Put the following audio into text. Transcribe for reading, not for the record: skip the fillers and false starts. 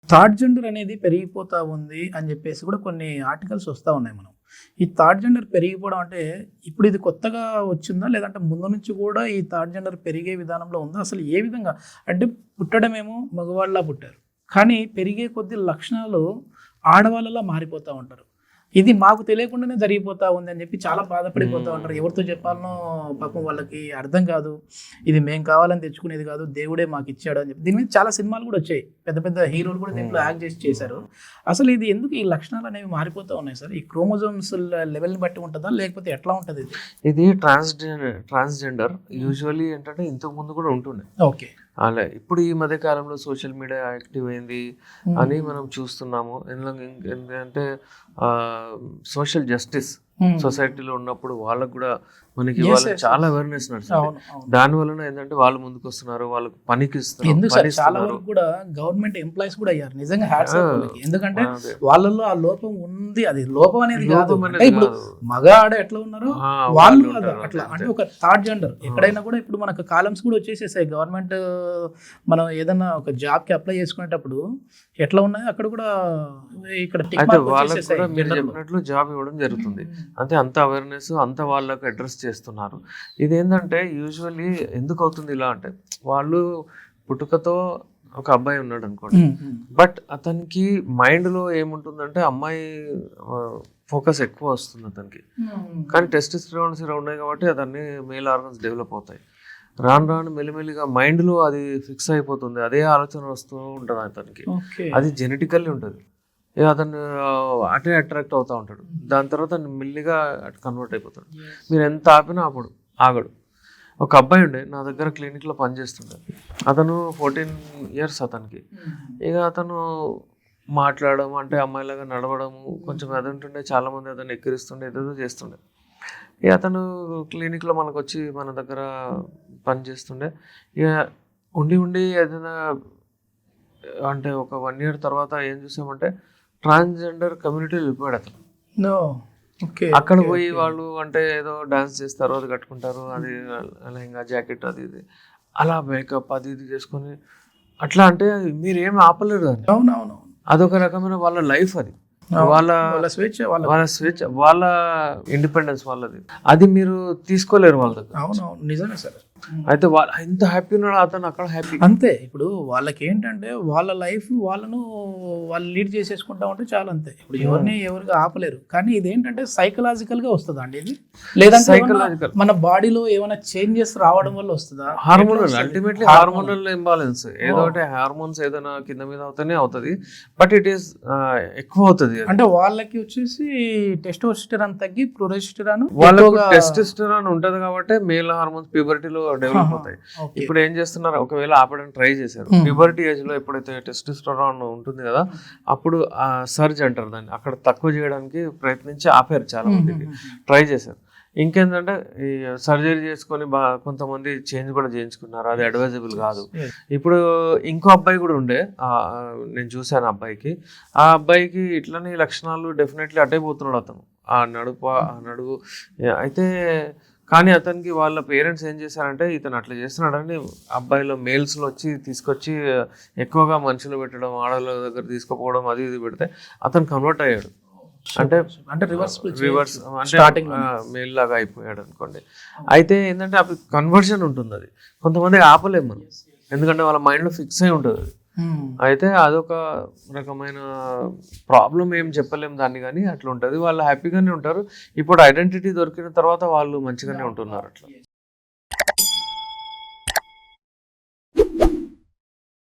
Third gender అనేది పెరిగిపోతా ఉంది అని చెప్పేసి కూడా కొన్ని ఆర్టికల్స్ వస్తూ ఉన్నాయి మనం. ఈ థర్డ్ జెండర్ పెరిగిపోవడం అంటే ఇప్పుడు ఇది కొత్తగా వచ్చిందా? లేదంటే ముందు నుంచి కూడా ఈ థర్డ్ జెండర్ పెరిగే విధానంలో ఉందా? అసలు ఏ విధంగా అంటే పుట్టడమేమో మగవాళ్ళలా పుట్టారు. కానీ పెరిగే కొద్ది లక్షణాలు ఆడవాళ్ళలా మారిపోతూ ఉంటారు. ఇది మాకు తెలియకుండానే జరిగిపోతా ఉంది అని చెప్పి చాలా బాధపడిపోతూ ఉంటారు. ఎవరితో చెప్పాలనో పాపం వాళ్ళకి అర్థం కాదు. ఇది మేము కావాలని తెచ్చుకునేది కాదు, దేవుడే మాకు ఇచ్చాడు అని చెప్పి. దీని మీద చాలా సినిమాలు కూడా వచ్చాయి, పెద్ద పెద్ద హీరోలు కూడా దీంట్లో యాక్ట్ చేశారు. అసలు ఇది ఎందుకు ఈ లక్షణాలు అనేవి మారిపోతూ ఉన్నాయి సార్? ఈ క్రోమోజోమ్స్ లెవెల్ని బట్టి ఉంటుందా లేకపోతే ఎట్లా ఉంటుంది ఇది? ఇది ట్రాన్స్జెండర్ యూజువల్లీ ఏంటంటే ఇంతకు ముందు కూడా ఉంటుండే. ఓకే, అలా ఇప్పుడు ఈ మధ్య కాలంలో సోషల్ మీడియా యాక్టివ్ అయింది అని మనం చూస్తున్నాము. ఎందుకంటే సోషల్ జస్టిస్ సొసైటీలో ఉన్నప్పుడు వాళ్ళకు కూడా మనకి చాలా అవేర్నెస్ నడుస్తుంది. దాని వలన ఏంటంటే వాళ్ళు ముందుకు వస్తున్నారు, వాళ్ళకి పనికి చాలా వరకు కూడా గవర్నమెంట్ ఎంప్లాయీస్ కూడా అయ్యారు. నిజంగా హ్యాట్స్ ఆఫ్ వాళ్ళకి. ఎందుకంటే వాళ్ళల్లో ఆ లోపం ఉంది. అది లోపం అనేది కాదు. ఇప్పుడు మగ ఆడ ఎట్లా ఉన్నారో వాళ్ళు అట్లా అంటే ఒక థర్డ్ జెండర్ ఎక్కడైనా కూడా ఇప్పుడు మనకు కాలమ్స్ కూడా వచ్చేసేసాయి. గవర్నమెంట్ మనం ఏదైనా ఒక జాబ్ కి అప్లై చేసుకునేటప్పుడు ఎట్లా ఉన్నాయో అక్కడ కూడా ఇక్కడ మీరు చెప్పినట్లు జాబ్ ఇవ్వడం జరుగుతుంది. అంటే అంత అవేర్నెస్ అంత వాళ్ళకు అడ్రస్ చేస్తున్నారు. ఇదేంటంటే యూజువల్లీ ఎందుకు అవుతుంది ఇలా అంటే, వాళ్ళు పుట్టుకతో ఒక అబ్బాయి ఉన్నాడు అనుకోండి, బట్ అతనికి మైండ్లో ఏముంటుందంటే అమ్మాయి ఫోకస్ ఎక్కువ వస్తుంది అతనికి. కానీ టెస్టోస్టెరాన్స్ ఉన్నాయి కాబట్టి అతన్ని మేల్ ఆర్గన్స్ డెవలప్ అవుతాయి. రాను రాను మెల్లిమెల్లిగా మైండ్లో అది ఫిక్స్ అయిపోతుంది, అదే ఆలోచన వస్తూ ఉంటుంది అతనికి. అది జెనెటికల్లీ ఉంటుంది. అతను అటే అట్రాక్ట్ అవుతూ ఉంటాడు. దాని తర్వాత మెల్లిగా అటు కన్వర్ట్ అయిపోతాడు. మీరు ఎంత ఆపినా ఆగడు. ఒక అబ్బాయి ఉండే నా దగ్గర క్లినిక్లో పనిచేస్తుండే. అతను 14 years అతనికి. ఇక అతను మాట్లాడడం అంటే అమ్మాయిలాగా నడవడము కొంచెం అది ఉంటుండే. చాలామంది అతను ఎక్కిరిస్తుండే, ఏదేదో చేస్తుండే. ఇక అతను క్లినిక్లో మనకు వచ్చి మన దగ్గర పని చేస్తుండే. ఇక ఉండి ఏదైనా అంటే ఒక 1 year తర్వాత ఏం చూసామంటే ట్రాన్స్జెండర్ కమ్యూనిటీ వెళ్ళిపోయాడు అతను. అక్కడ పోయి వాళ్ళు అంటే ఏదో డాన్స్ చేస్తారు, అది కట్టుకుంటారు, అది లెహంగా జాకెట్ అది ఇది అలా మేకప్ అది ఇది చేసుకొని అట్లా. అంటే మీరు ఏమి ఆపలేరు దాన్ని. అవునవును, అదొక రకమైన వాళ్ళ లైఫ్. అది వాళ్ళ స్వేచ్ఛ, వాళ్ళ ఇండిపెండెన్స్ వాళ్ళది. అది మీరు తీసుకోలేరు వాళ్ళ దగ్గర. అవునవును, నిజమే సార్. అయితే వాళ్ళు ఎంత హ్యాపీ ఉన్నాడో అతను అక్కడ హ్యాపీ. అంతే. ఇప్పుడు వాళ్ళకి ఏంటంటే వాళ్ళ లైఫ్ వాళ్ళు లీడ్ చేసేసుకుంటా ఉంటే చాలా. అంతే. ఇప్పుడు ఎవరికి ఆపలేరు. కానీ ఇదేంటంటే సైకలాజికల్ గా వస్తుందా అండి ఇది? లేదంటే సైకలాజికల్ మన బాడీలో ఏమైనా చేంజెస్ రావడం వల్ల వస్తుందా? Hormonal, ultimately hormonal imbalance. ఏదో ఒకటి హార్మోన్స్ ఏదైనా కింద మీద అవుతానే అవుతుంది. బట్ ఇట్ ఈస్ ఎక్కువ అవుతుంది. అంటే వాళ్ళకి వచ్చేసి టెస్టోస్టెరాన్ తగ్గి ప్రొజెస్టెరాన్, వాళ్ళకి టెస్టోస్టెరాన్ ఉంటది కాబట్టి మేల్ హార్మోన్స్ ప్యూబర్టీలో డెవలప్ అవుతాయి. ఇప్పుడు ఏం చేస్తున్నారు, ఒకవేళ ఆపడానికి ట్రై చేశారు. ప్యూబర్టీ ఏజ్ లో ఎప్పుడైతే టెస్టోస్టెరాన్ ఉంటుంది కదా, అప్పుడు సర్జ్ అంటారు దాన్ని, అక్కడ తక్కువ చేయడానికి ప్రయత్నించి ఆపారు. చాలా మందికి ట్రై చేశారు. ఇంకేంటంటే ఈ సర్జరీ చేసుకొని కొంతమంది చేంజ్ కూడా చేయించుకున్నారు. అది అడ్వైజబుల్ కాదు. ఇప్పుడు ఇంకో అబ్బాయి కూడా ఉండే, నేను చూశాను అబ్బాయికి. ఆ అబ్బాయికి ఇట్లనే లక్షణాలు డెఫినెట్లీ అటే పోతున్నాడు అతను. ఆ నడుగు అయితే. కానీ అతనికి వాళ్ళ పేరెంట్స్ ఏం చేశారంటే, ఇతను అట్లా చేస్తున్నాడని అబ్బాయిలో మేల్స్లో తీసుకొచ్చి ఎక్కువగా మనుషులు పెట్టడం, ఆడవాళ్ళ దగ్గర తీసుకుపోవడం, అది ఇది పెడితే అతను కన్వర్ట్ అయ్యాడు. అంటే రివర్స్ అంటే మేల్ లాగా అయిపోయాడు అనుకోండి. అయితే ఏంటంటే అప్పుడు కన్వర్షన్ ఉంటుంది. అది కొంతమంది ఆపలేము మనం, ఎందుకంటే వాళ్ళ మైండ్లో ఫిక్స్ అయి ఉంటుంది అది. అయితే అదొక రకమైన ప్రాబ్లం, ఏం చెప్పలేము దాన్ని. కానీ అట్లా ఉంటుంది. వాళ్ళు హ్యాపీగానే ఉంటారు. ఇప్పుడు ఐడెంటిటీ దొరికిన తర్వాత వాళ్ళు మంచిగానే ఉంటున్నారు అట్లా.